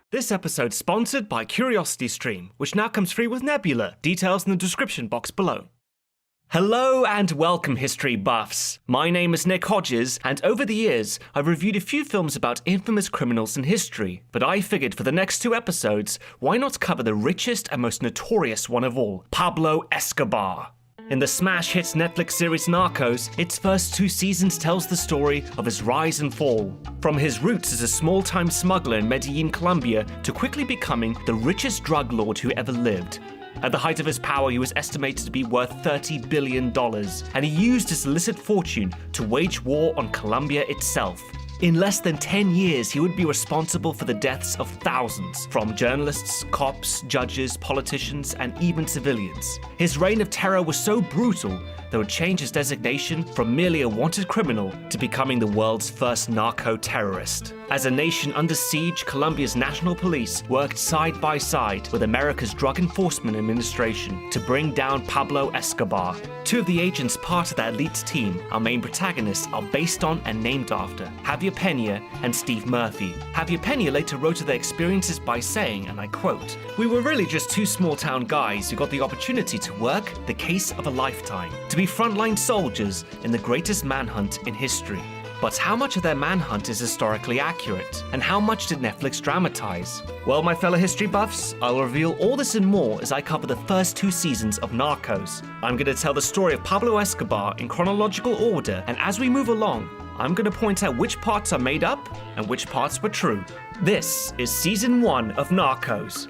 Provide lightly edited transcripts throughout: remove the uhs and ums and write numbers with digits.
This episode is sponsored by CuriosityStream, which now comes free with Nebula. Details in the description box below. Hello and welcome, history buffs. My name is Nick Hodges, and over the years, I've reviewed a few films about infamous criminals in history. But I figured for the next two episodes, why not cover the richest and most notorious one of all, Pablo Escobar. In the smash hit Netflix series Narcos, its first two seasons tells the story of his rise and fall. From his roots as a small-time smuggler in Medellin, Colombia, to quickly becoming the richest drug lord who ever lived. At the height of his power, he was estimated to be worth $30 billion, and he used his illicit fortune to wage war on Colombia itself. In less than 10 years, he would be responsible for the deaths of thousands, from journalists, cops, judges, politicians, and even civilians. His reign of terror was so brutal that it would change his designation from merely a wanted criminal to becoming the world's first narco-terrorist. As a nation under siege, Colombia's national police worked side by side with America's Drug Enforcement Administration to bring down Pablo Escobar. Two of the agents part of that elite team, our main protagonists, are based on and named after Javier Pena and Steve Murphy. Javier Pena later wrote of their experiences by saying, and I quote, "We were really just two small-town guys who got the opportunity to work the case of a lifetime, to be frontline soldiers in the greatest manhunt in history." But how much of their manhunt is historically accurate? And how much did Netflix dramatize? Well, my fellow history buffs, I'll reveal all this and more as I cover the first two seasons of Narcos. I'm going to tell the story of Pablo Escobar in chronological order, and as we move along, I'm going to point out which parts are made up and which parts were true. This is Season 1 of Narcos.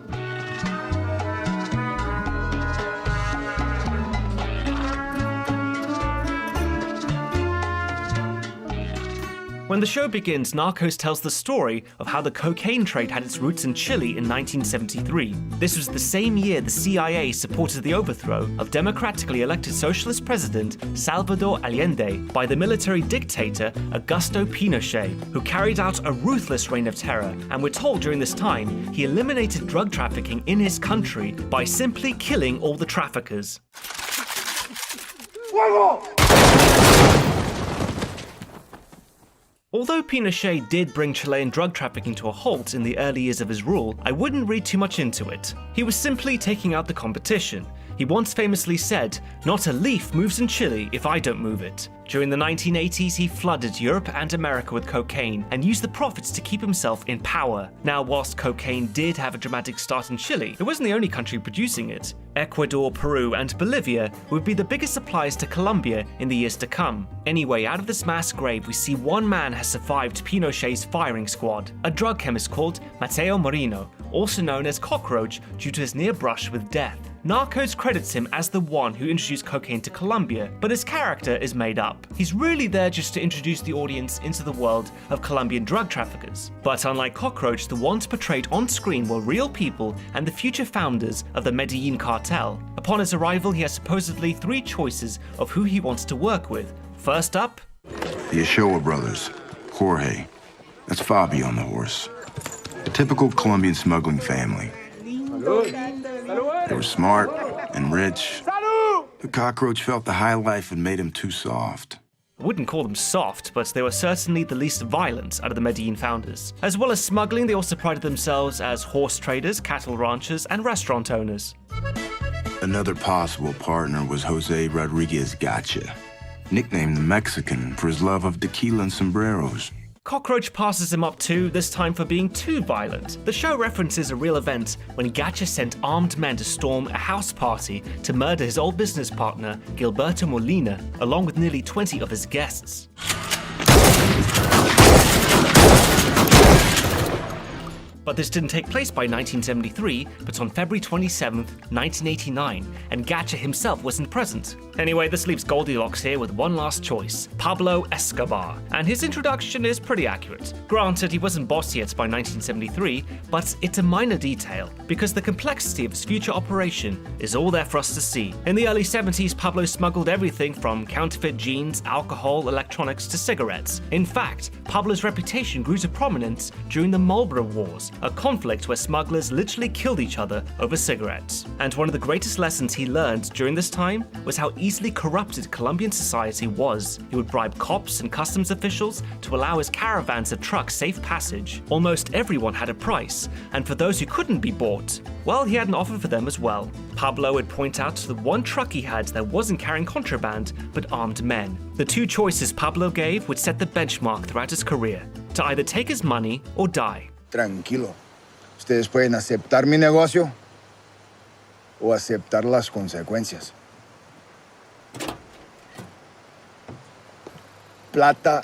When the show begins, Narcos tells the story of how the cocaine trade had its roots in Chile in 1973. This was the same year the CIA supported the overthrow of democratically elected socialist president Salvador Allende by the military dictator Augusto Pinochet, who carried out a ruthless reign of terror, and we're told during this time he eliminated drug trafficking in his country by simply killing all the traffickers. Although Pinochet did bring Chilean drug trafficking to a halt in the early years of his rule, I wouldn't read too much into it. He was simply taking out the competition. He once famously said, "Not a leaf moves in Chile if I don't move it." During the 1980s, he flooded Europe and America with cocaine and used the profits to keep himself in power. Now, whilst cocaine did have a dramatic start in Chile, it wasn't the only country producing it. Ecuador, Peru, and Bolivia would be the biggest suppliers to Colombia in the years to come. Anyway, out of this mass grave, we see one man has survived Pinochet's firing squad, a drug chemist called Mateo Moreno, also known as Cockroach due to his near brush with death. Narcos credits him as the one who introduced cocaine to Colombia, but his character is made up. He's really there just to introduce the audience into the world of Colombian drug traffickers. But unlike Cockroach, the ones portrayed on screen were real people and the future founders of the Medellin cartel. Upon his arrival, he has supposedly three choices of who he wants to work with. First up, the Ochoa brothers, Jorge. That's Fabio on the horse. A typical Colombian smuggling family. They were smart and rich, but Cockroach felt the high life had made him too soft. I wouldn't call them soft, but they were certainly the least violent out of the Medellin founders. As well as smuggling, they also prided themselves as horse traders, cattle ranchers, and restaurant owners. Another possible partner was Jose Rodriguez Gacha, nicknamed the Mexican for his love of tequila and sombreros. Cockroach passes him up too, this time for being too violent. The show references a real event when Gacha sent armed men to storm a house party to murder his old business partner, Gilberto Molina, along with nearly 20 of his guests. But this didn't take place by 1973, but on February 27th, 1989, and Gacha himself wasn't present. Anyway, this leaves Goldilocks here with one last choice, Pablo Escobar, and his introduction is pretty accurate. Granted, he wasn't boss yet by 1973, but it's a minor detail, because the complexity of his future operation is all there for us to see. In the early 70s, Pablo smuggled everything from counterfeit jeans, alcohol, electronics, to cigarettes. In fact, Pablo's reputation grew to prominence during the Marlboro Wars, a conflict where smugglers literally killed each other over cigarettes. And one of the greatest lessons he learned during this time was how easily corrupted Colombian society was. He would bribe cops and customs officials to allow his caravans of trucks safe passage. Almost everyone had a price, and for those who couldn't be bought, well, he had an offer for them as well. Pablo would point out the one truck he had that wasn't carrying contraband, but armed men. The two choices Pablo gave would set the benchmark throughout his career, to either take his money or die. Tranquilo. Ustedes pueden aceptar mi negocio o aceptar las consecuencias. Plata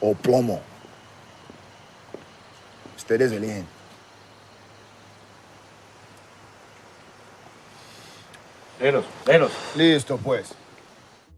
o plomo. Ustedes eligen. Denos. Listo, pues.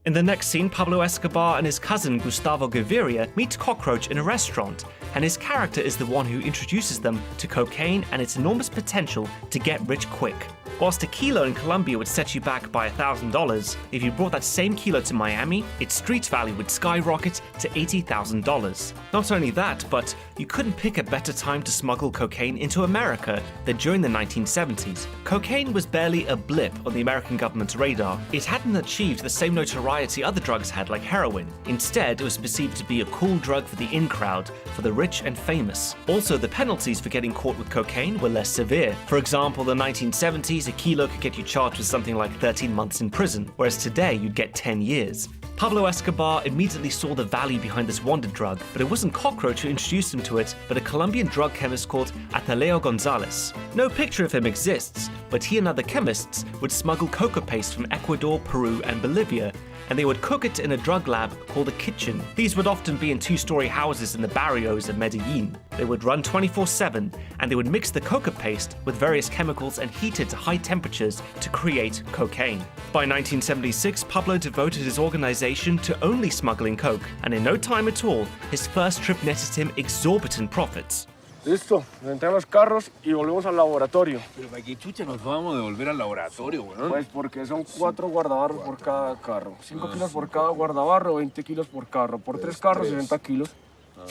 In the next scene, Pablo Escobar and his cousin Gustavo Gaviria meet Cockroach in a restaurant, and his character is the one who introduces them to cocaine and its enormous potential to get rich quick. Whilst a kilo in Colombia would set you back by $1,000, if you brought that same kilo to Miami, its street value would skyrocket to $80,000. Not only that, but you couldn't pick a better time to smuggle cocaine into America than during the 1970s. Cocaine was barely a blip on the American government's radar. It hadn't achieved the same notoriety other drugs had, like heroin. Instead, it was perceived to be a cool drug for the in crowd, for the rich and famous. Also, the penalties for getting caught with cocaine were less severe. For example, in the 1970s, a kilo could get you charged with something like 13 months in prison, whereas today you'd get 10 years. Pablo Escobar immediately saw the value behind this wonder drug, but it wasn't Cockroach who introduced him to it, but a Colombian drug chemist called Ataleo Gonzalez. No picture of him exists, but he and other chemists would smuggle coca paste from Ecuador, Peru, and Bolivia, and they would cook it in a drug lab called a kitchen. These would often be in two-story houses in the barrios of Medellin. They would run 24/7, and they would mix the coca paste with various chemicals and heat it to high temperatures to create cocaine. By 1976, Pablo devoted his organization to only smuggling coke, and in no time at all, his first trip netted him exorbitant profits. Listo, rentamos los carros y volvemos al laboratorio. Pero ¿para qué chucha nos vamos a devolver al laboratorio, weón? Pues porque son 4 guardabarros por cada carro. 5 kilos por cada guardabarro, 20 kilos por carro. Por 3 carros, 60 kilos.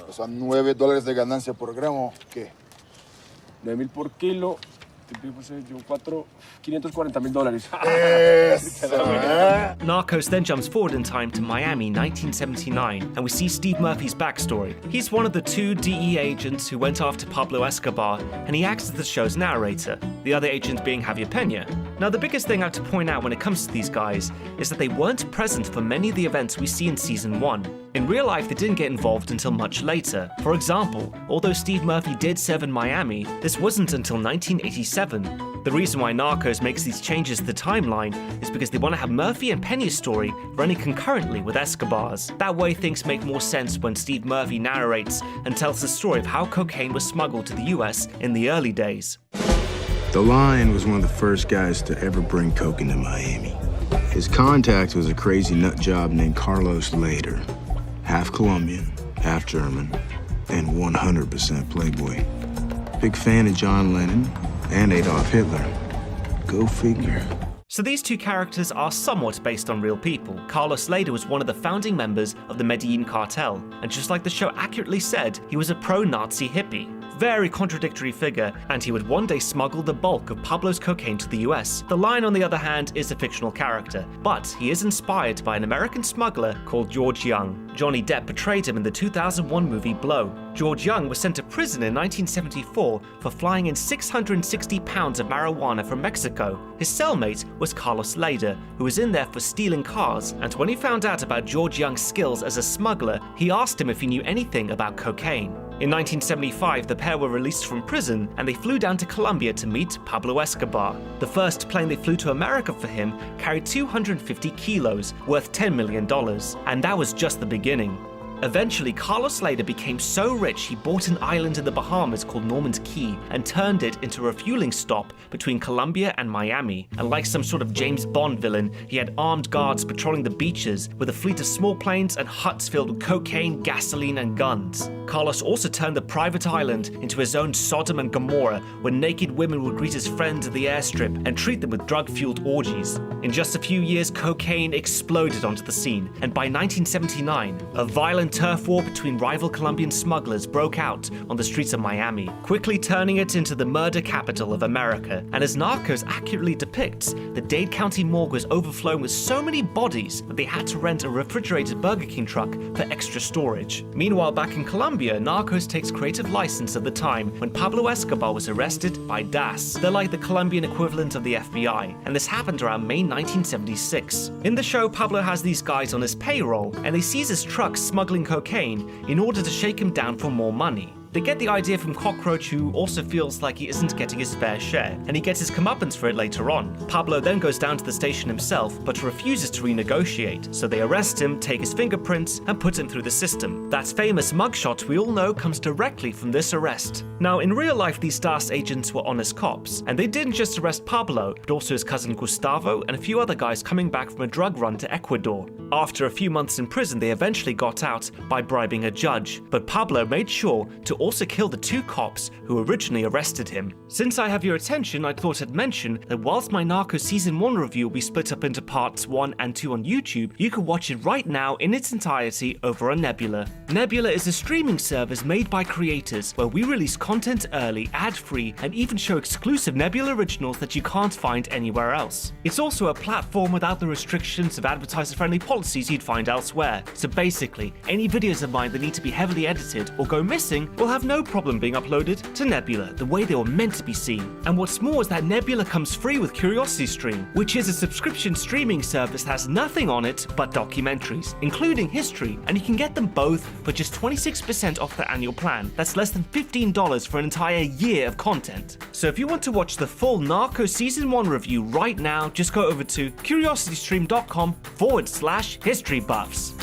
O sea, $9 de ganancia por gramo. ¿Qué? 9.000 por kilo. Yo 540,000 Narcos then jumps forward in time to Miami 1979, and we see Steve Murphy's backstory. He's one of the 2 DEA agents who went after Pablo Escobar, and he acts as the show's narrator, the other agent being Javier Peña. Now, the biggest thing I have to point out when it comes to these guys is that they weren't present for many of the events we see in Season 1. In real life, they didn't get involved until much later. For example, although Steve Murphy did serve in Miami, this wasn't until 1987. The reason why Narcos makes these changes to the timeline is because they want to have Murphy and Peña's story running concurrently with Escobar's. That way things make more sense when Steve Murphy narrates and tells the story of how cocaine was smuggled to the US in the early days. The Lion was one of the first guys to ever bring coke into Miami. His contact was a crazy nut job named Carlos Lader. Half Colombian, half German, and 100% playboy. Big fan of John Lennon and Adolf Hitler. Go figure. So these two characters are somewhat based on real people. Carlos Lader was one of the founding members of the Medellin cartel, and just like the show accurately said, he was a pro-Nazi hippie. Very contradictory figure, and he would one day smuggle the bulk of Pablo's cocaine to the US. The Lion, on the other hand, is a fictional character, but he is inspired by an American smuggler called George Young. Johnny Depp portrayed him in the 2001 movie Blow. George Young was sent to prison in 1974 for flying in 660 pounds of marijuana from Mexico. His cellmate was Carlos Lader, who was in there for stealing cars, and when he found out about George Young's skills as a smuggler, he asked him if he knew anything about cocaine. In 1975, the pair were released from prison, and they flew down to Colombia to meet Pablo Escobar. The first plane they flew to America for him carried 250 kilos, worth $10 million, and that was just the beginning. Eventually, Carlos Lader became so rich he bought an island in the Bahamas called Norman's Key and turned it into a refueling stop between Colombia and Miami. And like some sort of James Bond villain, he had armed guards patrolling the beaches with a fleet of small planes and huts filled with cocaine, gasoline, and guns. Carlos also turned the private island into his own Sodom and Gomorrah, where naked women would greet his friends at the airstrip and treat them with drug-fueled orgies. In just a few years, cocaine exploded onto the scene, and by 1979, a violent turf war between rival Colombian smugglers broke out on the streets of Miami, quickly turning it into the murder capital of America. And as Narcos accurately depicts, the Dade County morgue was overflowing with so many bodies that they had to rent a refrigerated Burger King truck for extra storage. Meanwhile, back in Colombia, Narcos takes creative license at the time when Pablo Escobar was arrested by DAS. They're like the Colombian equivalent of the FBI, and this happened around May 1976. In the show, Pablo has these guys on his payroll, and they seize his truck smuggling cocaine in order to shake him down for more money. They get the idea from Cockroach, who also feels like he isn't getting his fair share, and he gets his comeuppance for it later on. Pablo then goes down to the station himself, but refuses to renegotiate, so they arrest him, take his fingerprints, and put him through the system. That famous mugshot we all know comes directly from this arrest. Now, in real life, these DAS agents were honest cops, and they didn't just arrest Pablo, but also his cousin Gustavo and a few other guys coming back from a drug run to Ecuador. After a few months in prison, they eventually got out by bribing a judge, but Pablo made sure to also kill the two cops who originally arrested him. Since I have your attention, I thought I'd mention that whilst my Narcos Season 1 review will be split up into parts 1 and 2 on YouTube, you can watch it right now in its entirety over on Nebula. Nebula is a streaming service made by creators where we release content early, ad-free, and even show exclusive Nebula originals that you can't find anywhere else. It's also a platform without the restrictions of advertiser-friendly policies you'd find elsewhere. So basically, any videos of mine that need to be heavily edited or go missing will have no problem being uploaded to Nebula the way they were meant to be seen. And what's more is that Nebula comes free with CuriosityStream, which is a subscription streaming service that has nothing on it but documentaries, including history, and you can get them both for just 26% off the annual plan. That's less than $15 for an entire year of content. So if you want to watch the full Narcos Season 1 review right now, just go over to curiositystream.com/historybuffs.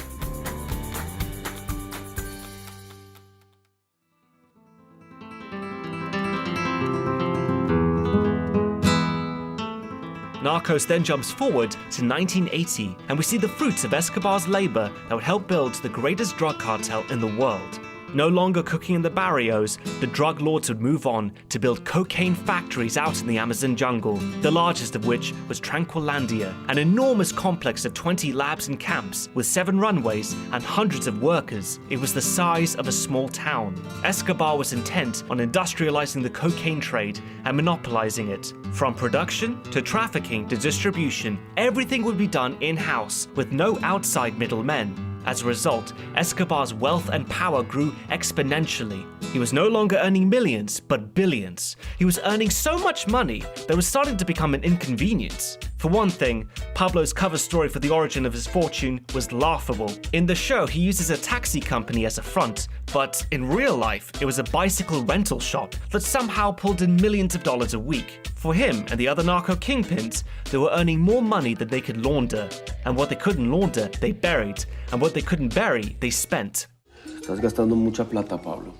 Narcos then jumps forward to 1980, and we see the fruits of Escobar's labor that would help build the greatest drug cartel in the world. No longer cooking in the barrios, the drug lords would move on to build cocaine factories out in the Amazon jungle, the largest of which was Tranquilandia, an enormous complex of 20 labs and camps with 7 runways and hundreds of workers. It was the size of a small town. Escobar was intent on industrializing the cocaine trade and monopolizing it. From production to trafficking to distribution, everything would be done in-house with no outside middlemen. As a result, Escobar's wealth and power grew exponentially. He was no longer earning millions, but billions. He was earning so much money that it was starting to become an inconvenience. For one thing, Pablo's cover story for the origin of his fortune was laughable. In the show, he uses a taxi company as a front, but in real life, it was a bicycle rental shop that somehow pulled in millions of dollars a week. For him and the other narco kingpins, they were earning more money than they could launder. And what they couldn't launder, they buried. And what they couldn't bury, they spent. Estás gastando mucha plata, Pablo.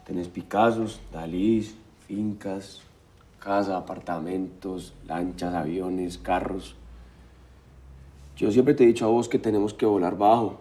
Tenés Picassos, Dalís, fincas, casa, apartamentos, lanchas, aviones, carros. Yo siempre te he dicho a vos que tenemos que volar bajo.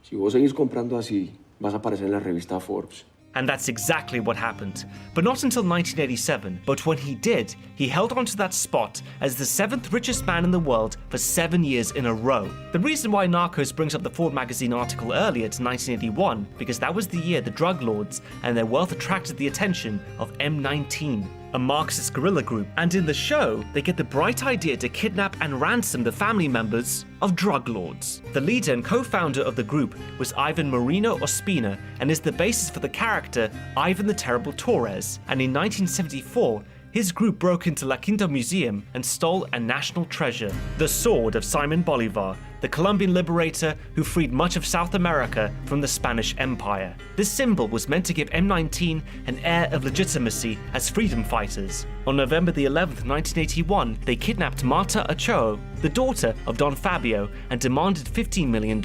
Si vos seguís comprando así, vas a aparecer en la revista Forbes. And that's exactly what happened. But not until 1987, but when he did, he held onto that spot as the 7th richest man in the world for 7 years in a row. The reason why Narcos brings up the Ford magazine article earlier to 1981, because that was the year the drug lords and their wealth attracted the attention of M19, a Marxist guerrilla group, and in the show, they get the bright idea to kidnap and ransom the family members of drug lords. The leader and co-founder of the group was Ivan Marino Ospina, and is the basis for the character Ivan the Terrible Torres, and in 1974, his group broke into La Quinta Museum and stole a national treasure, the sword of Simon Bolivar, the Colombian liberator who freed much of South America from the Spanish Empire. This symbol was meant to give M19 an air of legitimacy as freedom fighters. On November the 11th, 1981, they kidnapped Marta Ochoa, the daughter of Don Fabio, and demanded $15 million.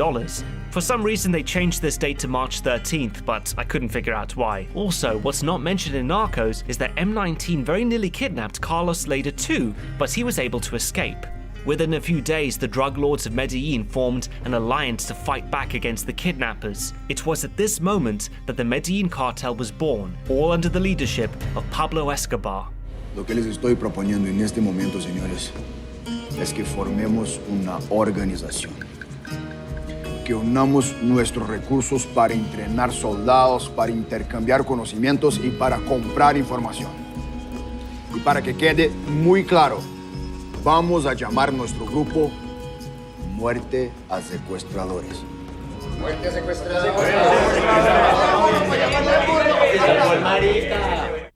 For some reason, they changed this date to March 13th, but I couldn't figure out why. Also, what's not mentioned in Narcos is that M19 very nearly kidnapped Carlos Leda too, but he was able to escape. Within a few days, the drug lords of Medellin formed an alliance to fight back against the kidnappers. It was at this moment that the Medellin cartel was born, all under the leadership of Pablo Escobar. Lo que les estoy proponiendo en este momento, señores, es que formemos una organización que unamos nuestros recursos para entrenar soldados, para intercambiar conocimientos y para comprar información. Y para que quede muy claro, vamos a llamar nuestro grupo Muerte a Secuestradores. Muerte a Secuestradores.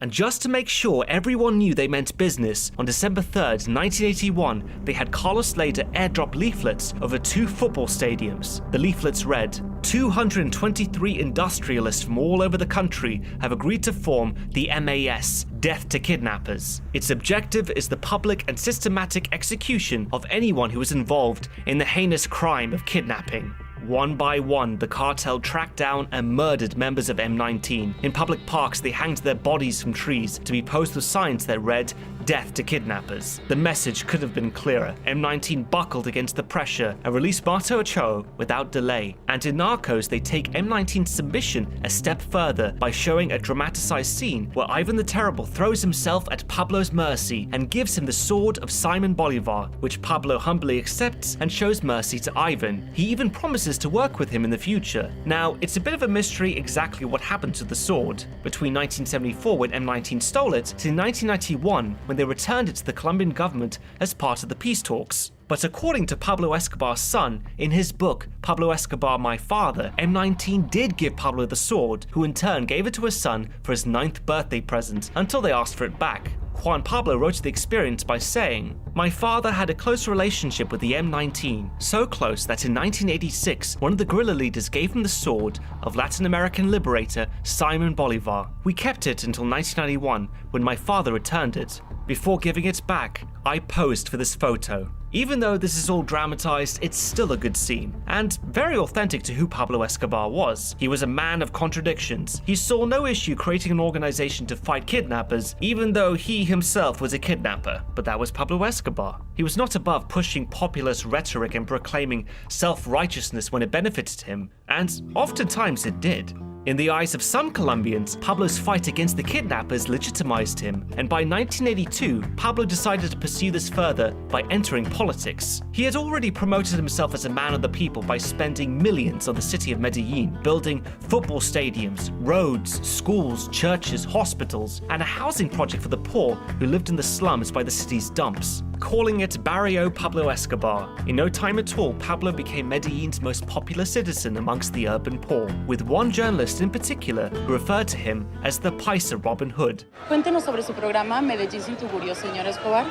And just to make sure everyone knew they meant business, on December 3rd, 1981, they had Carlos Leder airdrop leaflets over 2 football stadiums. The leaflets read, 223 industrialists from all over the country have agreed to form the MAS, Death to Kidnappers. Its objective is the public and systematic execution of anyone who is involved in the heinous crime of kidnapping. One by one, the cartel tracked down and murdered members of M19. In public parks, they hanged their bodies from trees to be posed with signs that read, Death to Kidnappers. The message could have been clearer. M19 buckled against the pressure and released Marto Ochoa without delay. And in Narcos, they take M19's submission a step further by showing a dramatized scene where Ivan the Terrible throws himself at Pablo's mercy and gives him the sword of Simon Bolivar, which Pablo humbly accepts and shows mercy to Ivan. He even promises to work with him in the future. Now, it's a bit of a mystery exactly what happened to the sword. Between 1974, when M19 stole it, to 1991, when they returned it to the Colombian government as part of the peace talks. But according to Pablo Escobar's son, in his book, Pablo Escobar, My Father, M19 did give Pablo the sword, who in turn gave it to his son for his 9th birthday present, until they asked for it back. Juan Pablo wrote of the experience by saying, "My father had a close relationship with the M19, so close that in 1986, one of the guerrilla leaders gave him the sword of Latin American liberator Simon Bolivar. We kept it until 1991, when my father returned it. Before giving it back, I posed for this photo." Even though this is all dramatized, it's still a good scene, and very authentic to who Pablo Escobar was. He was a man of contradictions. He saw no issue creating an organization to fight kidnappers, even though he himself was a kidnapper. But that was Pablo Escobar. He was not above pushing populist rhetoric and proclaiming self-righteousness when it benefited him, and oftentimes it did. In the eyes of some Colombians, Pablo's fight against the kidnappers legitimized him, and by 1982, Pablo decided to pursue this further by entering politics. He had already promoted himself as a man of the people by spending millions on the city of Medellin, building football stadiums, roads, schools, churches, hospitals, and a housing project for the poor who lived in the slums by the city's dumps, calling it Barrio Pablo Escobar. In no time at all, Pablo became Medellin's most popular citizen amongst the urban poor, with one journalist in particular who referred to him as the Paisa Robin Hood. Cuéntenos sobre su programa Medellín sin Tugurios, señor Escobar.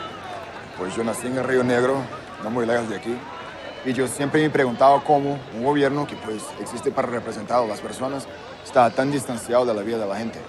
Pues yo nací en el Río Negro, no muy lejos de aquí. Y yo siempre me he preguntado cómo un gobierno que pues existe para representar a las personas está tan distanciado de la vida de la gente.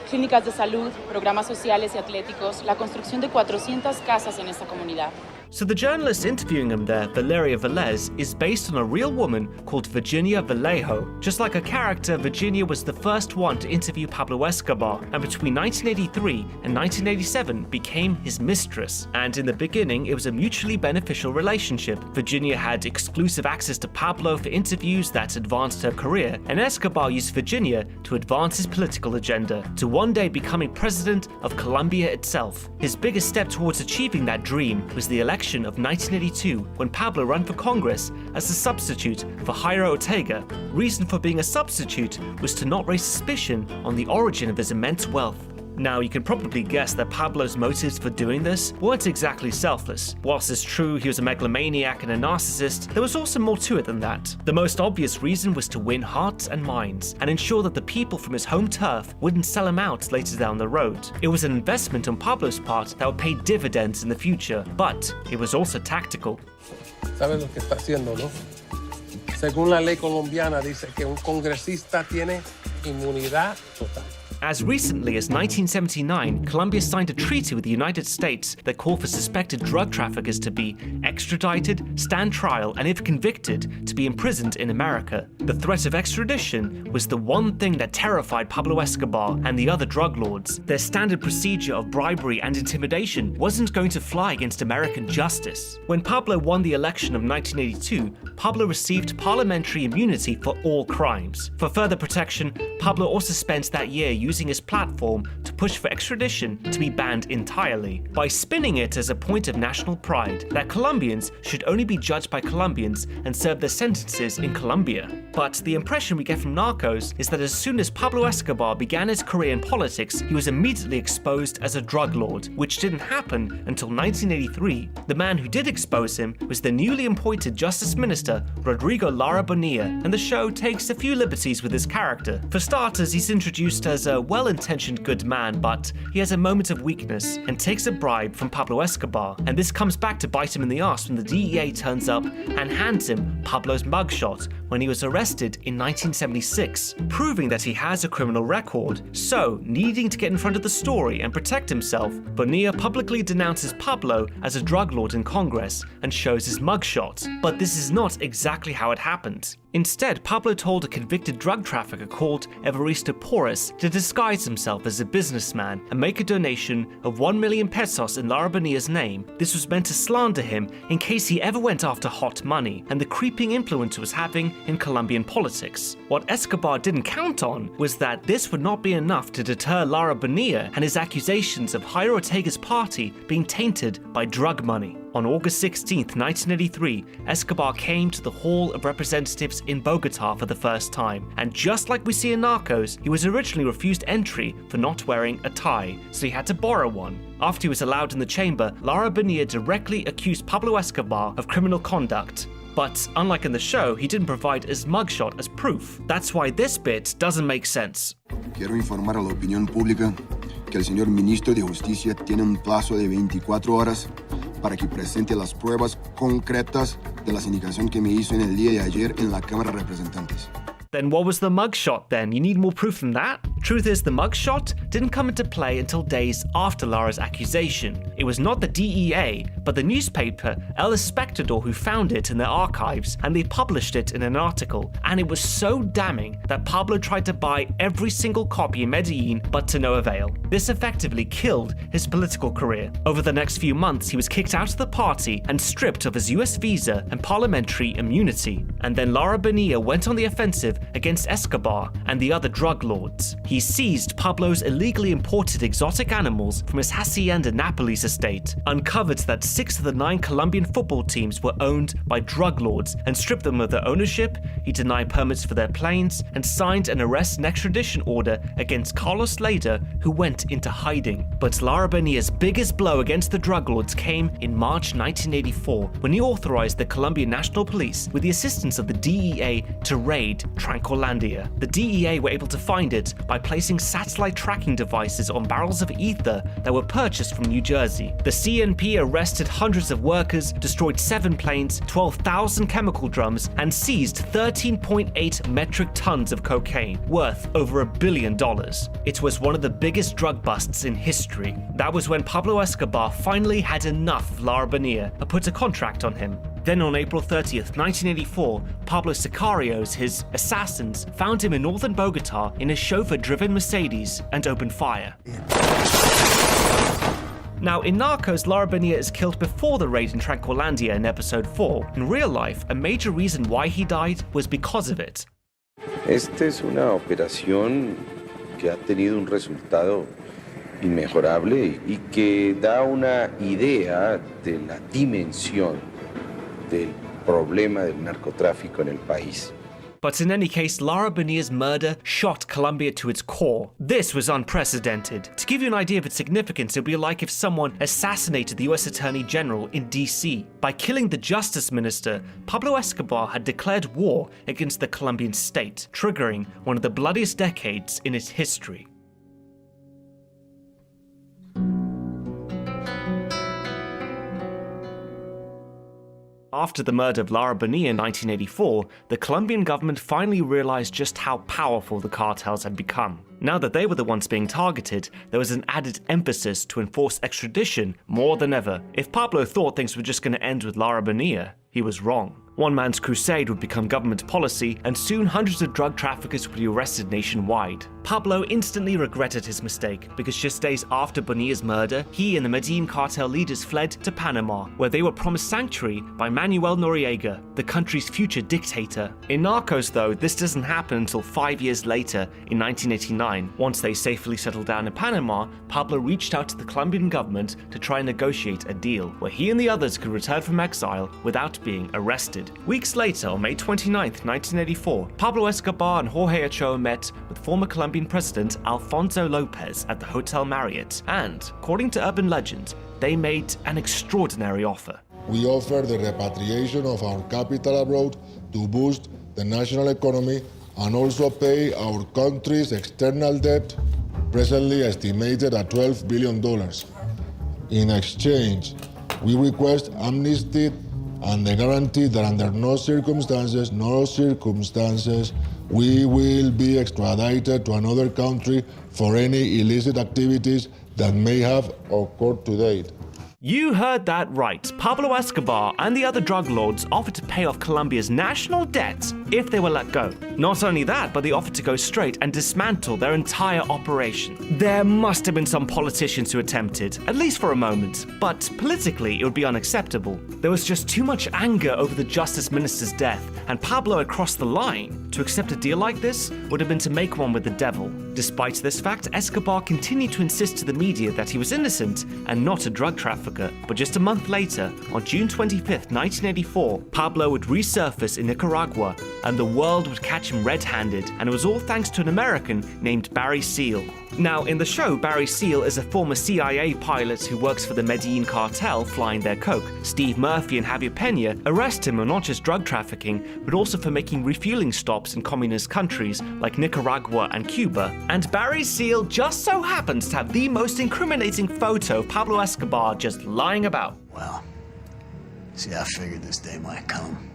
Clínicas de salud, programas sociales y atléticos, la construcción de 400 casas en esta comunidad. So the journalist interviewing him there, Valeria Velez, is based on a real woman called Virginia Vallejo. Just like her character, Virginia was the first one to interview Pablo Escobar, and between 1983 and 1987 became his mistress. And in the beginning, it was a mutually beneficial relationship. Virginia had exclusive access to Pablo for interviews that advanced her career, and Escobar used Virginia to advance his political agenda, to one day becoming president of Colombia itself. His biggest step towards achieving that dream was the election of 1982, when Pablo ran for Congress as a substitute for Jairo Ortega. Reason for being a substitute was to not raise suspicion on the origin of his immense wealth. Now, you can probably guess that Pablo's motives for doing this weren't exactly selfless. Whilst it's true he was a megalomaniac and a narcissist, there was also more to it than that. The most obvious reason was to win hearts and minds, and ensure that the people from his home turf wouldn't sell him out later down the road. It was an investment on Pablo's part that would pay dividends in the future, but it was also tactical. ¿Sabes lo que está haciendo, no? Según la ley colombiana dice que un congresista tiene inmunidad total. As recently as 1979, Colombia signed a treaty with the United States that called for suspected drug traffickers to be extradited, stand trial, and if convicted, to be imprisoned in America. The threat of extradition was the one thing that terrified Pablo Escobar and the other drug lords. Their standard procedure of bribery and intimidation wasn't going to fly against American justice. When Pablo won the election of 1982, Pablo received parliamentary immunity for all crimes. For further protection, Pablo also spent that year using his platform to push for extradition to be banned entirely, by spinning it as a point of national pride that Colombians should only be judged by Colombians and serve their sentences in Colombia. But the impression we get from Narcos is that as soon as Pablo Escobar began his career in politics, he was immediately exposed as a drug lord, which didn't happen until 1983. The man who did expose him was the newly appointed Justice Minister, Rodrigo Lara Bonilla, and the show takes a few liberties with his character. For starters, he's introduced as a well-intentioned good man, but he has a moment of weakness and takes a bribe from Pablo Escobar, and this comes back to bite him in the ass when the DEA turns up and hands him Pablo's mugshot when he was arrested in 1976, proving that he has a criminal record. So, needing to get in front of the story and protect himself, Bonilla publicly denounces Pablo as a drug lord in Congress and shows his mugshot. But this is not exactly how it happened. Instead, Pablo told a convicted drug trafficker called Evaristo Porras to disguise himself as a businessman and make a donation of 1 million pesos in Lara Bonilla's name. This was meant to slander him in case he ever went after hot money and the creeping influence it was having in Colombian politics. What Escobar didn't count on was that this would not be enough to deter Lara Bonilla and his accusations of Jairo Ortega's party being tainted by drug money. On August 16, 1983, Escobar came to the Hall of Representatives in Bogota for the first time, and just like we see in Narcos, he was originally refused entry for not wearing a tie, so he had to borrow one. After he was allowed in the chamber, Lara Bonilla directly accused Pablo Escobar of criminal conduct. But unlike in the show, he didn't provide his mugshot as proof. That's why this bit doesn't make sense. Quiero informar a la opinión pública que el señor ministro de Justicia tiene un plazo de 24 horas para que presente las pruebas concretas de las indicaciones que me hizo en el día de ayer en la Cámara de Representantes. Then what was the mugshot then? You need more proof than that? Truth is, the mugshot didn't come into play until days after Lara's accusation. It was not the DEA, but the newspaper El Espectador who found it in their archives, and they published it in an article. And it was so damning that Pablo tried to buy every single copy in Medellin, but to no avail. This effectively killed his political career. Over the next few months, he was kicked out of the party and stripped of his US visa and parliamentary immunity. And then Lara Bonilla went on the offensive against Escobar and the other drug lords. He seized Pablo's illegally imported exotic animals from his Hacienda Nápoles estate, uncovered that 6 of the 9 Colombian football teams were owned by drug lords, and stripped them of their ownership. He denied permits for their planes and signed an arrest and extradition order against Carlos Leder, who went into hiding. But Lara Bonilla's biggest blow against the drug lords came in March 1984, when he authorized the Colombian National Police, with the assistance of the DEA, to raid Tranquilandia. The DEA were able to find it by placing satellite tracking devices on barrels of ether that were purchased from New Jersey. The CNP arrested hundreds of workers, destroyed 7 planes, 12,000 chemical drums, and seized 13.8 metric tons of cocaine, worth over $1 billion. It was one of the biggest drug busts in history. That was when Pablo Escobar finally had enough of Lara Bonilla and put a contract on him. Then on April 30th, 1984, Pablo sicarios, his assassins, found him in northern Bogota in a chauffeur-driven Mercedes and opened fire. Now, in Narcos, Lara Bonilla is killed before the raid in Tranquilandia in episode 4. In real life, a major reason why he died was because of it. Esta es una operación que ha tenido un resultado inmejorable y que da una idea de la dimensión del problema del narcotráfico en el país. But in any case, Lara Bonilla's murder shot Colombia to its core. This was unprecedented. To give you an idea of its significance, it would be like if someone assassinated the US Attorney General in DC. By killing the Justice Minister, Pablo Escobar had declared war against the Colombian state, triggering one of the bloodiest decades in its history. After the murder of Lara Bonilla in 1984, the Colombian government finally realized just how powerful the cartels had become. Now that they were the ones being targeted, there was an added emphasis to enforce extradition more than ever. If Pablo thought things were just going to end with Lara Bonilla, he was wrong. One man's crusade would become government policy, and soon hundreds of drug traffickers would be arrested nationwide. Pablo instantly regretted his mistake, because just days after Bonilla's murder, he and the Medellin cartel leaders fled to Panama, where they were promised sanctuary by Manuel Noriega, the the country's future dictator. In Narcos, though, this doesn't happen until 5 years later, in 1989. Once they safely settled down in Panama, Pablo reached out to the Colombian government to try and negotiate a deal where he and the others could return from exile without being arrested. Weeks later, on May 29, 1984, Pablo Escobar and Jorge Ochoa met with former Colombian President Alfonso Lopez at the Hotel Marriott, and, according to urban legend, they made an extraordinary offer. We offer the repatriation of our capital abroad to boost the national economy and also pay our country's external debt, presently estimated at $12 billion. In exchange, we request amnesty and the guarantee that under no circumstances, we will be extradited to another country for any illicit activities that may have occurred to date. You heard that right. Pablo Escobar and the other drug lords offered to pay off Colombia's national debt if they were let go. Not only that, but they offered to go straight and dismantle their entire operation. There must have been some politicians who attempted, at least for a moment, but politically it would be unacceptable. There was just too much anger over the justice minister's death, and Pablo had crossed the line. To accept a deal like this would have been to make one with the devil. Despite this fact, Escobar continued to insist to the media that he was innocent and not a drug trafficker. But just a month later, on June 25, 1984, Pablo would resurface in Nicaragua, and the world would catch him red-handed, and it was all thanks to an American named Barry Seal. Now, in the show, Barry Seal is a former CIA pilot who works for the Medellin cartel flying their coke. Steve Murphy and Javier Peña arrest him on not just drug trafficking, but also for making refueling stops in communist countries like Nicaragua and Cuba. And Barry Seal just so happens to have the most incriminating photo of Pablo Escobar just lying about. Well, see, I figured this day might come.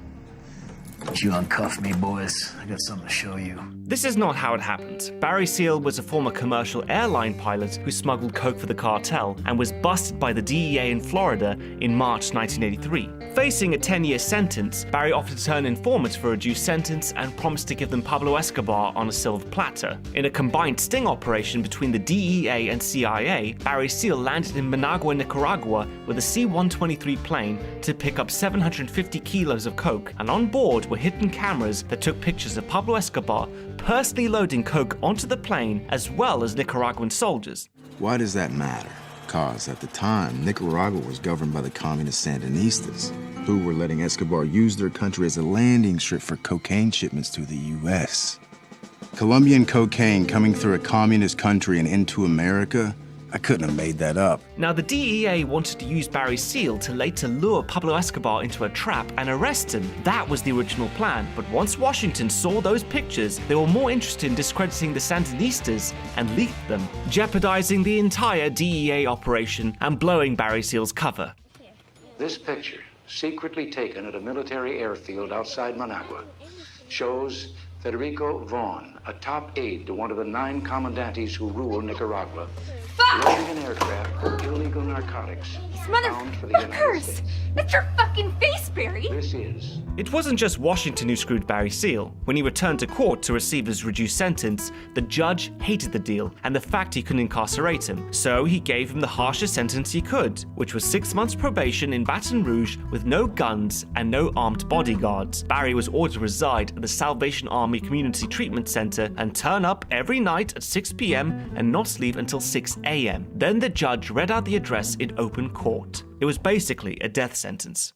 But you uncuff me, boys. I got something to show you. This is not how it happened. Barry Seal was a former commercial airline pilot who smuggled coke for the cartel and was busted by the DEA in Florida in March 1983. Facing a 10-year sentence, Barry offered to turn informants for a reduced sentence and promised to give them Pablo Escobar on a silver platter. In a combined sting operation between the DEA and CIA, Barry Seal landed in Managua, Nicaragua with a C-123 plane to pick up 750 kilos of coke, and on board were hidden cameras that took pictures of Pablo Escobar personally loading coke onto the plane, as well as Nicaraguan soldiers. Why does that matter? Because at the time, Nicaragua was governed by the communist Sandinistas, who were letting Escobar use their country as a landing strip for cocaine shipments to the U.S. Colombian cocaine coming through a communist country and into America? I couldn't have made that up. Now, the DEA wanted to use Barry Seal to later lure Pablo Escobar into a trap and arrest him. That was the original plan, but once Washington saw those pictures, they were more interested in discrediting the Sandinistas and leaked them, jeopardizing the entire DEA operation and blowing Barry Seal's cover. This picture, secretly taken at a military airfield outside Managua, shows Federico Vaughn, a top aide to one of the 9 commandantes who rule Nicaragua, loading an aircraft with illegal narcotics bound for the United States. That's your fucking face, Barry! This is... It wasn't just Washington who screwed Barry Seal. When he returned to court to receive his reduced sentence, the judge hated the deal and the fact he couldn't incarcerate him. So he gave him the harshest sentence he could, which was 6 months probation in Baton Rouge with no guns and no armed bodyguards. Barry was ordered to reside at the Salvation Army Community Treatment Center and turn up every night at 6 p.m. and not leave until 6 a.m. Then the judge read out the address in open court. It was basically a death sentence.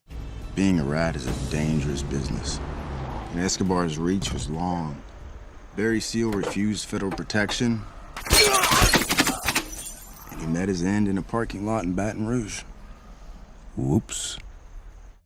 Being a rat is a dangerous business, and Escobar's reach was long. Barry Seal refused federal protection, and he met his end in a parking lot in Baton Rouge. Whoops.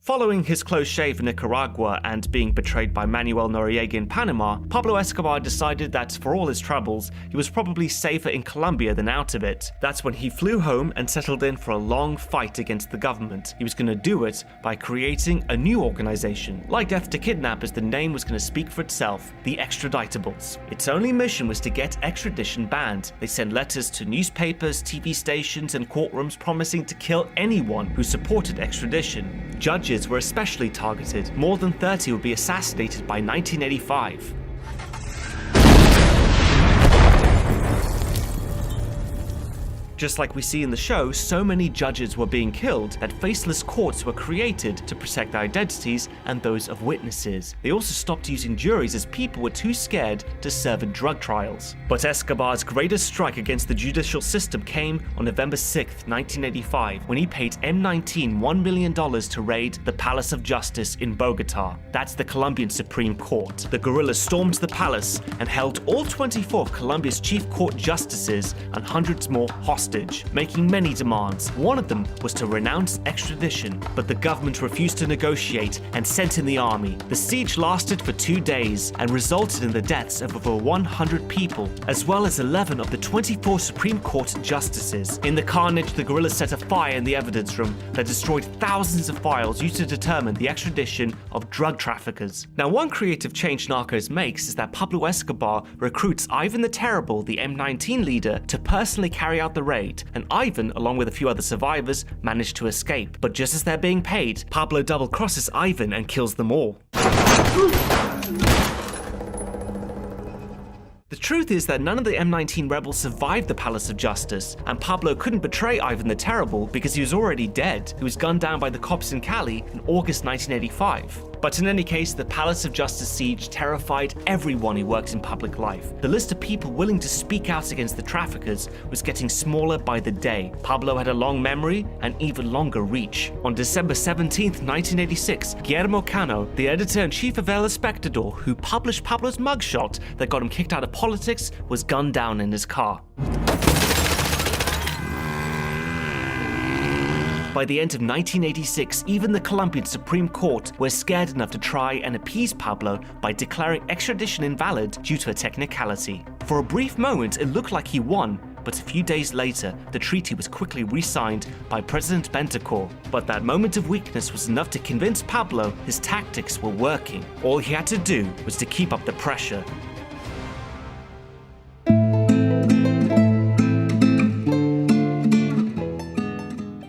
Following his close shave in Nicaragua and being betrayed by Manuel Noriega in Panama, Pablo Escobar decided that for all his troubles, he was probably safer in Colombia than out of it. That's when he flew home and settled in for a long fight against the government. He was going to do it by creating a new organization. Like Death to Kidnappers, the name was going to speak for itself, the Extraditables. Its only mission was to get extradition banned. They sent letters to newspapers, TV stations, and courtrooms promising to kill anyone who supported extradition. Judges were especially targeted. More than 30 would be assassinated by 1985. Just like we see in the show, so many judges were being killed that faceless courts were created to protect their identities and those of witnesses. They also stopped using juries as people were too scared to serve in drug trials. But Escobar's greatest strike against the judicial system came on November 6, 1985, when he paid M19 $1 million to raid the Palace of Justice in Bogota. That's the Colombian Supreme Court. The guerrillas stormed the palace and held all 24 of Colombia's chief court justices and hundreds more hostage, making many demands. One of them was to renounce extradition, but the government refused to negotiate and sent in the army. The siege lasted for 2 days and resulted in the deaths of over 100 people, as well as 11 of the 24 Supreme Court justices. In the carnage, the guerrillas set a fire in the evidence room that destroyed thousands of files used to determine the extradition of drug traffickers. Now, one creative change Narcos makes is that Pablo Escobar recruits Ivan the Terrible, the M19 leader, to personally carry out the raid, and Ivan, along with a few other survivors, managed to escape. But just as they're being paid, Pablo double-crosses Ivan and kills them all. The truth is that none of the M19 rebels survived the Palace of Justice, and Pablo couldn't betray Ivan the Terrible because he was already dead. He was gunned down by the cops in Cali in August 1985. But in any case, the Palace of Justice siege terrified everyone who works in public life. The list of people willing to speak out against the traffickers was getting smaller by the day. Pablo had a long memory and even longer reach. On December 17, 1986, Guillermo Cano, the editor-in-chief of El Espectador, who published Pablo's mugshot that got him kicked out of politics, was gunned down in his car. By the end of 1986, even the Colombian Supreme Court were scared enough to try and appease Pablo by declaring extradition invalid due to a technicality. For a brief moment, it looked like he won, but a few days later, the treaty was quickly re-signed by President Bentancur. But that moment of weakness was enough to convince Pablo his tactics were working. All he had to do was to keep up the pressure.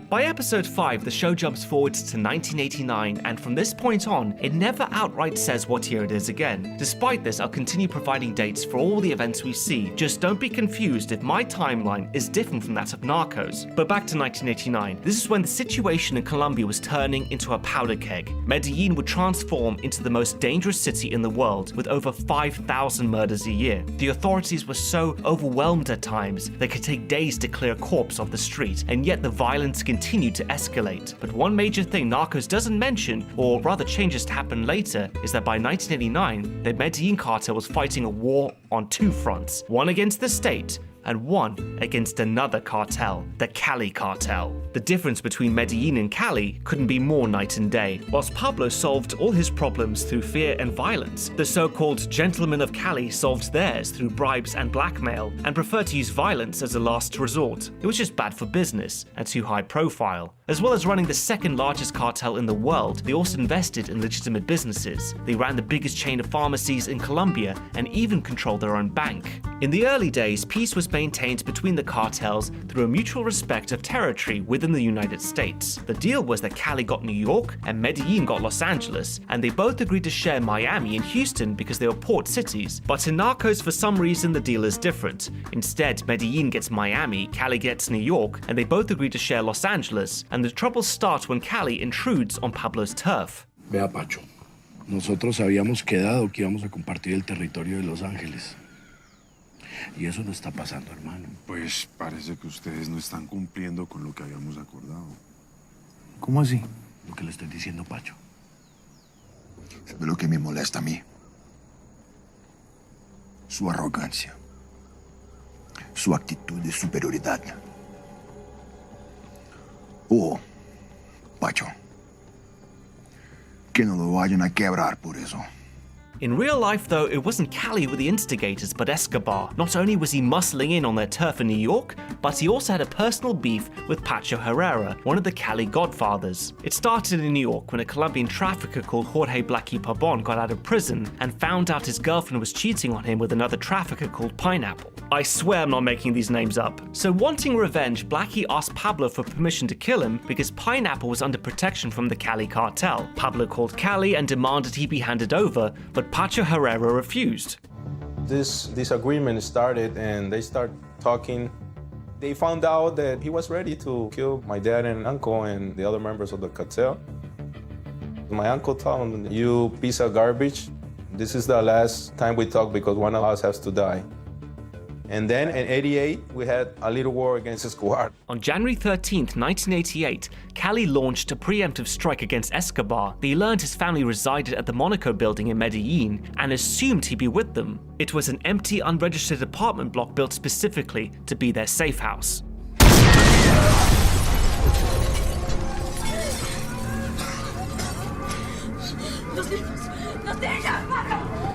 By episode 5, the show jumps forward to 1989, and from this point on, it never outright says what year it is again. Despite this, I'll continue providing dates for all the events we see. Just don't be confused if my timeline is different from that of Narcos. But back to 1989. This is when the situation in Colombia was turning into a powder keg. Medellin would transform into the most dangerous city in the world, with over 5,000 murders a year. The authorities were so overwhelmed at times, they could take days to clear a corpse off the street, and yet the violence continued to escalate. But one major thing Narcos doesn't mention, or rather changes to happen later, is that by 1989, the Medellin cartel was fighting a war on two fronts, one against the state and one against another cartel, the Cali cartel. The difference between Medellin and Cali couldn't be more night and day. Whilst Pablo solved all his problems through fear and violence, the so-called gentlemen of Cali solved theirs through bribes and blackmail, and preferred to use violence as a last resort. It was just bad for business and too high profile. As well as running the second largest cartel in the world, they also invested in legitimate businesses. They ran the biggest chain of pharmacies in Colombia and even controlled their own bank. In the early days, peace was maintained between the cartels through a mutual respect of territory within the United States. The deal was that Cali got New York and Medellin got Los Angeles, and they both agreed to share Miami and Houston because they were port cities. But in Narcos, for some reason, the deal is different. Instead, Medellin gets Miami, Cali gets New York, and they both agree to share Los Angeles, and the troubles start when Cali intrudes on Pablo's turf. Vea, Pacho, nosotros habíamos quedado que íbamos a compartir el territorio de Los Ángeles. Y eso no está pasando, hermano. Pues parece que ustedes no están cumpliendo con lo que habíamos acordado. ¿Cómo así? Lo que le estoy diciendo, Pacho. ¿Sabe lo que me molesta a mí? Su arrogancia. Su actitud de superioridad. Oh, Pacho, que no lo vayan a quebrar por eso. In real life, though, it wasn't Cali who were the instigators, but Escobar. Not only was he muscling in on their turf in New York, but he also had a personal beef with Pacho Herrera, one of the Cali godfathers. It started in New York when a Colombian trafficker called Jorge Blackie Pabon got out of prison and found out his girlfriend was cheating on him with another trafficker called Pineapple. I swear I'm not making these names up. So wanting revenge, Blackie asked Pablo for permission to kill him because Pineapple was under protection from the Cali cartel. Pablo called Cali and demanded he be handed over, but Pacho Herrera refused. This disagreement started and they start talking. They found out that he was ready to kill my dad and uncle and the other members of the cartel. My uncle told him, "You piece of garbage, this is the last time we talk because one of us has to die." And then in '88, we had a little war against Escobar. On January 13th, 1988, Cali launched a preemptive strike against Escobar. They learned his family resided at the Monaco building in Medellin and assumed he'd be with them. It was an empty, unregistered apartment block built specifically to be their safe house.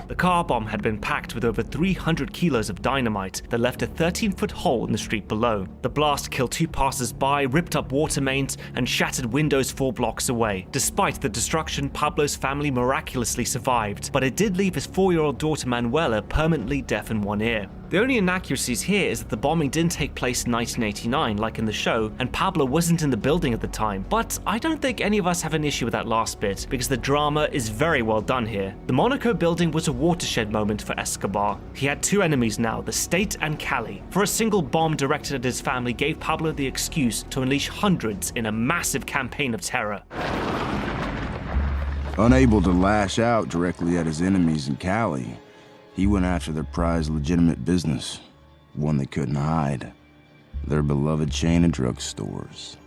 The car bomb had been packed with over 300 kilos of dynamite that left a 13-foot hole in the street below. The blast killed 2 passers-by, ripped up water mains, and shattered windows 4 blocks away. Despite the destruction, Pablo's family miraculously survived, but it did leave his 4-year-old daughter Manuela permanently deaf in one ear. The only inaccuracies here is that the bombing didn't take place in 1989 like in the show, and Pablo wasn't in the building at the time, but I don't think any of us have an issue with that last bit because the drama is very well done here. The Monaco building was a watershed moment for Escobar. He had 2 enemies now, the state and Cali. For a single bomb directed at his family gave Pablo the excuse to unleash hundreds in a massive campaign of terror. Unable to lash out directly at his enemies in Cali, he went after their prized legitimate business, one they couldn't hide, their beloved chain of drugstores.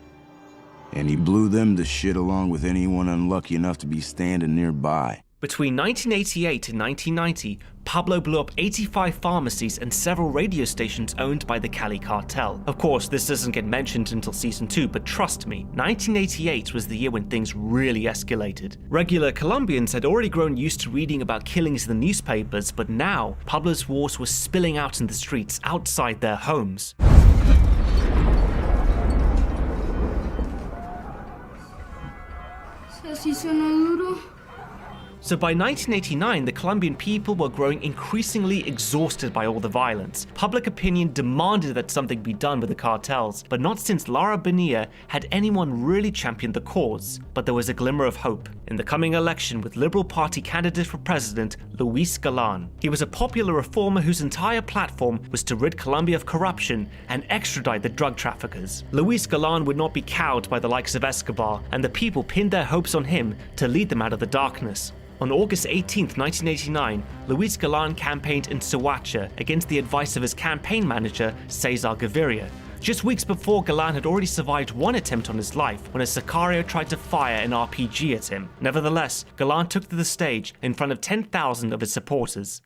And he blew them to shit along with anyone unlucky enough to be standing nearby. Between 1988 and 1990, Pablo blew up 85 pharmacies and several radio stations owned by the Cali cartel. Of course, this doesn't get mentioned until season 2, but trust me, 1988 was the year when things really escalated. Regular Colombians had already grown used to reading about killings in the newspapers, but now, Pablo's wars were spilling out in the streets outside their homes. So by 1989, the Colombian people were growing increasingly exhausted by all the violence. Public opinion demanded that something be done with the cartels, but not since Lara Bonilla had anyone really championed the cause. But there was a glimmer of hope in the coming election with Liberal Party candidate for president Luis Galan. He was a popular reformer whose entire platform was to rid Colombia of corruption and extradite the drug traffickers. Luis Galan would not be cowed by the likes of Escobar, and the people pinned their hopes on him to lead them out of the darkness. On August 18, 1989, Luis Galan campaigned in Soacha against the advice of his campaign manager, Cesar Gaviria. Just weeks before, Galan had already survived one attempt on his life when a Sicario tried to fire an RPG at him. Nevertheless, Galan took to the stage in front of 10,000 of his supporters.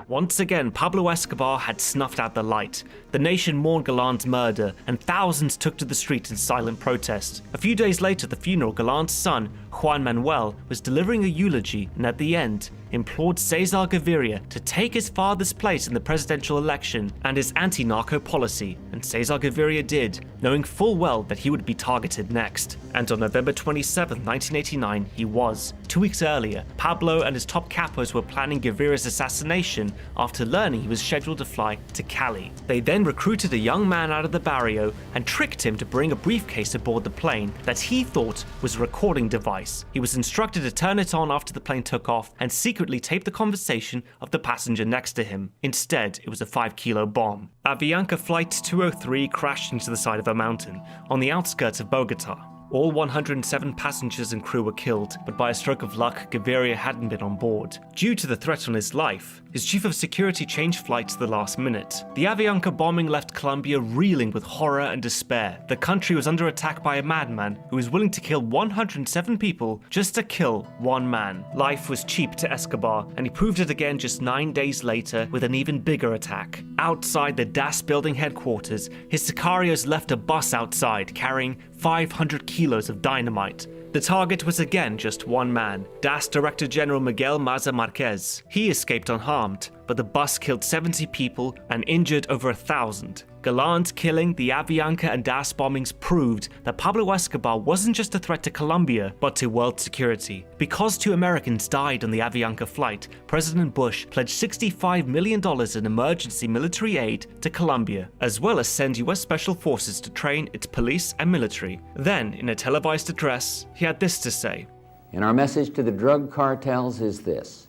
Once again, Pablo Escobar had snuffed out the light. The nation mourned Galan's murder, and thousands took to the streets in silent protest. A few days later, at the funeral, Galan's son, Juan Manuel, was delivering a eulogy, and at the end, implored Cesar Gaviria to take his father's place in the presidential election and his anti-narco policy, and Cesar Gaviria did, knowing full well that he would be targeted next. And on November 27, 1989, he was. 2 weeks earlier, Pablo and his top capos were planning Gaviria's assassination after learning he was scheduled to fly to Cali. They then recruited a young man out of the barrio and tricked him to bring a briefcase aboard the plane that he thought was a recording device. He was instructed to turn it on after the plane took off and secretly tape the conversation of the passenger next to him. Instead, it was a 5-kilo bomb. Avianca Flight 203 crashed into the side of a mountain on the outskirts of Bogota. All 107 passengers and crew were killed, but by a stroke of luck, Gaviria hadn't been on board. Due to the threat on his life, his chief of security changed flights at the last minute. The Avianca bombing left Colombia reeling with horror and despair. The country was under attack by a madman who was willing to kill 107 people just to kill one man. Life was cheap to Escobar, and he proved it again just 9 days later with an even bigger attack. Outside the DAS building headquarters, his sicarios left a bus outside carrying 500 kilos of dynamite. The target was again just one man, DAS Director General Miguel Maza Marquez. He escaped unharmed, but the bus killed 70 people and injured over 1,000. Galan's killing, the Avianca and DAS bombings proved that Pablo Escobar wasn't just a threat to Colombia, but to world security. Because 2 Americans died on the Avianca flight, President Bush pledged $65 million in emergency military aid to Colombia, as well as send US Special Forces to train its police and military. Then, in a televised address, he had this to say: And our message to the drug cartels is this: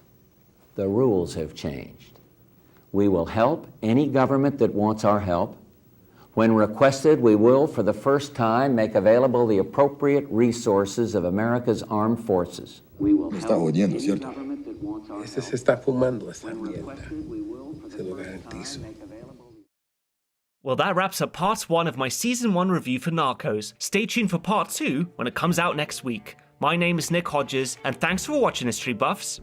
the rules have changed. We will help any government that wants our help. When requested, we will, for the first time, make available the appropriate resources of America's armed forces. We will está oyendo, ¿cierto? Este se está fumando esta mierda. Se lo garantizo. Well, that wraps up part 1 of my Season 1 review for Narcos. Stay tuned for part 2 when it comes out next week. My name is Nick Hodges, and thanks for watching, History Buffs.